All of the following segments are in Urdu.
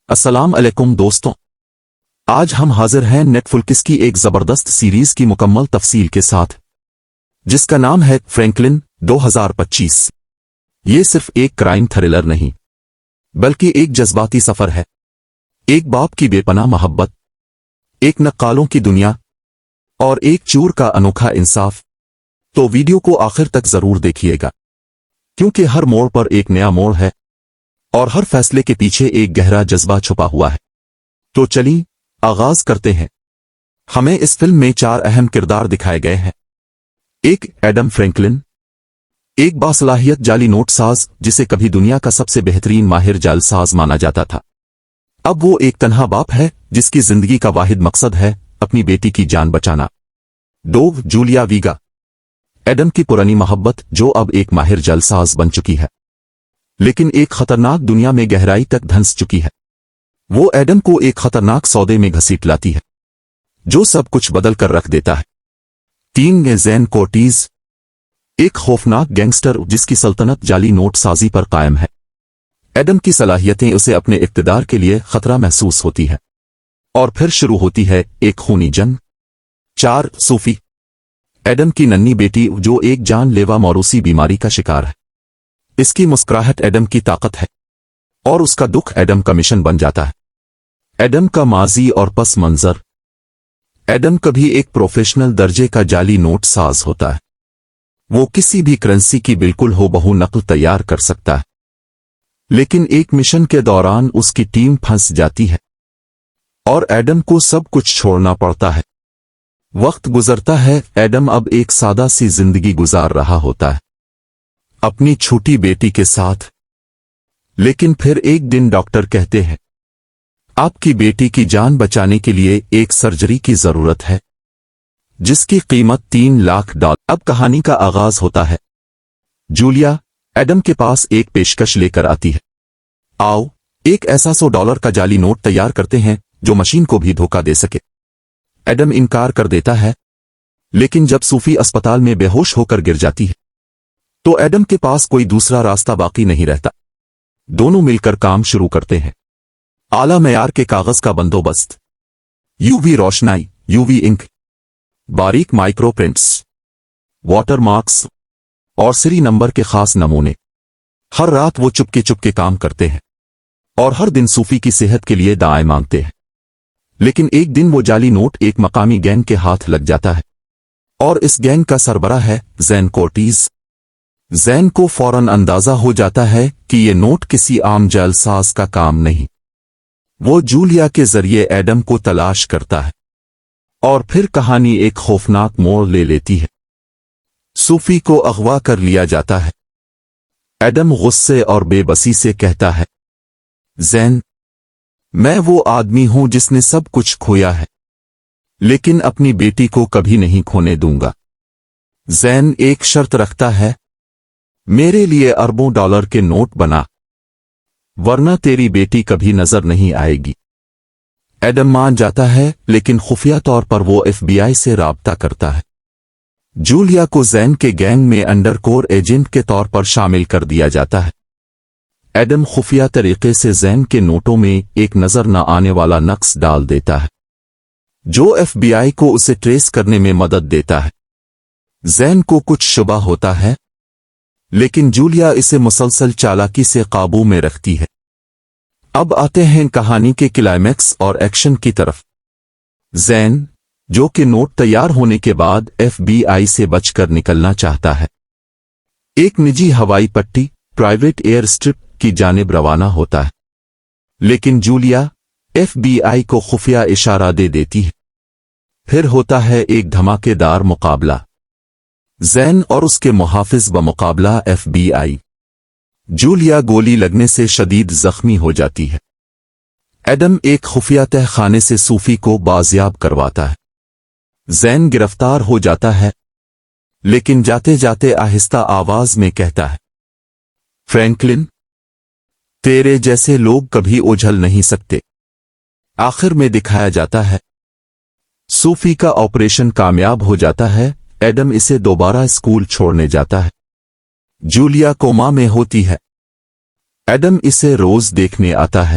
السلام علیکم دوستوں، آج ہم حاضر ہیں نیٹ فلکس کی ایک زبردست سیریز کی مکمل تفصیل کے ساتھ جس کا نام ہے فرینکلن 2025۔ یہ صرف ایک کرائم تھرلر نہیں بلکہ ایک جذباتی سفر ہے، ایک باپ کی بے پناہ محبت، ایک نقالوں کی دنیا اور ایک چور کا انوکھا انصاف۔ تو ویڈیو کو آخر تک ضرور دیکھیے گا کیونکہ ہر موڑ پر ایک نیا موڑ ہے اور ہر فیصلے کے پیچھے ایک گہرا جذبہ چھپا ہوا ہے۔ تو چلیں آغاز کرتے ہیں۔ ہمیں اس فلم میں 4 اہم کردار دکھائے گئے ہیں۔ ایک ایڈم فرینکلن، ایک باصلاحیت جعلی نوٹ ساز جسے کبھی دنیا کا سب سے بہترین ماہر جعل ساز مانا جاتا تھا، اب وہ ایک تنہا باپ ہے جس کی زندگی کا واحد مقصد ہے اپنی بیٹی کی جان بچانا۔ 2 جولیا ویگا، ایڈم کی پرانی محبت جو اب ایک ماہر جعل ساز بن چکی ہے لیکن ایک خطرناک دنیا میں گہرائی تک دھنس چکی ہے۔ وہ ایڈم کو ایک خطرناک سودے میں گھسیٹ لاتی ہے جو سب کچھ بدل کر رکھ دیتا ہے۔ 3 زین کورٹیز، ایک خوفناک گینگسٹر جس کی سلطنت جعلی نوٹ سازی پر قائم ہے۔ ایڈم کی صلاحیتیں اسے اپنے اقتدار کے لیے خطرہ محسوس ہوتی ہے اور پھر شروع ہوتی ہے ایک خونی جنگ۔ 4 صوفی، ایڈم کی ننھی بیٹی جو ایک جان لیوا موروثی بیماری کا شکار ہے۔ اس کی مسکراہٹ ایڈم کی طاقت ہے اور اس کا دکھ ایڈم کا مشن بن جاتا ہے۔ ایڈم کا ماضی اور پس منظر۔ ایڈم کبھی ایک پروفیشنل درجے کا جعلی نوٹ ساز ہوتا ہے، وہ کسی بھی کرنسی کی بالکل ہو بہو نقل تیار کر سکتا ہے، لیکن ایک مشن کے دوران اس کی ٹیم پھنس جاتی ہے اور ایڈم کو سب کچھ چھوڑنا پڑتا ہے۔ وقت گزرتا ہے، ایڈم اب ایک سادہ سی زندگی گزار رہا ہوتا ہے اپنی چھوٹی بیٹی کے ساتھ، لیکن پھر ایک دن ڈاکٹر کہتے ہیں آپ کی بیٹی کی جان بچانے کے لیے ایک سرجری کی ضرورت ہے جس کی قیمت $3 لاکھ۔ اب کہانی کا آغاز ہوتا ہے۔ جولیا ایڈم کے پاس ایک پیشکش لے کر آتی ہے، آؤ ایک ایسا $100 کا جعلی نوٹ تیار کرتے ہیں جو مشین کو بھی دھوکہ دے سکے۔ ایڈم انکار کر دیتا ہے، لیکن جب صوفی اسپتال میں بے ہوش ہو کر گر جاتی ہے تو ایڈم کے پاس کوئی دوسرا راستہ باقی نہیں رہتا۔ دونوں مل کر کام شروع کرتے ہیں۔ اعلیٰ معیار کے کاغذ کا بندوبست، UV روشنائی، UV انک، باریک مائکرو پرنٹس، واٹر مارکس اور سری نمبر کے خاص نمونے۔ ہر رات وہ چپکے کام کرتے ہیں اور ہر دن صوفی کی صحت کے لیے دعائیں مانگتے ہیں، لیکن ایک دن وہ جعلی نوٹ ایک مقامی گینگ کے ہاتھ لگ جاتا ہے اور اس گینگ کا سربراہ ہے زین کورٹیز۔ زین کو فوراً اندازہ ہو جاتا ہے کہ یہ نوٹ کسی عام جعل ساز کا کام نہیں۔ وہ جولیا کے ذریعے ایڈم کو تلاش کرتا ہے اور پھر کہانی ایک خوفناک موڑ لے لیتی ہے۔ صوفی کو اغوا کر لیا جاتا ہے۔ ایڈم غصے اور بے بسی سے کہتا ہے، زین، میں وہ آدمی ہوں جس نے سب کچھ کھویا ہے لیکن اپنی بیٹی کو کبھی نہیں کھونے دوں گا۔ زین ایک شرط رکھتا ہے، میرے لیے اربوں ڈالر کے نوٹ بنا ورنہ تیری بیٹی کبھی نظر نہیں آئے گی۔ ایڈم مان جاتا ہے لیکن خفیہ طور پر وہ FBI سے رابطہ کرتا ہے۔ جولیا کو زین کے گینگ میں انڈر کور ایجنٹ کے طور پر شامل کر دیا جاتا ہے۔ ایڈم خفیہ طریقے سے زین کے نوٹوں میں ایک نظر نہ آنے والا نقص ڈال دیتا ہے جو FBI کو اسے ٹریس کرنے میں مدد دیتا ہے۔ زین کو کچھ شبہ ہوتا ہے لیکن جولیا اسے مسلسل چالاکی سے قابو میں رکھتی ہے۔ اب آتے ہیں کہانی کے کلائمیکس اور ایکشن کی طرف۔ زین، جو کہ نوٹ تیار ہونے کے بعد FBI سے بچ کر نکلنا چاہتا ہے، ایک نجی ہوائی پٹی پرائیویٹ ایئر اسٹرپ کی جانب روانہ ہوتا ہے، لیکن جولیا FBI کو خفیہ اشارہ دے دیتی ہے۔ پھر ہوتا ہے ایک دھماکے دار مقابلہ، زین اور اس کے محافظ بمقابلہ FBI۔ جولیا گولی لگنے سے شدید زخمی ہو جاتی ہے۔ ایڈم ایک خفیہ تہ خانے سے صوفی کو بازیاب کرواتا ہے۔ زین گرفتار ہو جاتا ہے لیکن جاتے جاتے آہستہ آواز میں کہتا ہے، فرینکلن، تیرے جیسے لوگ کبھی اجھل نہیں سکتے۔ آخر میں دکھایا جاتا ہے صوفی کا آپریشن کامیاب ہو جاتا ہے۔ ایڈم اسے دوبارہ اسکول چھوڑنے جاتا ہے۔ جولیا کوما میں ہوتی ہے۔ ایڈم اسے روز دیکھنے آتا ہے۔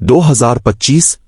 2025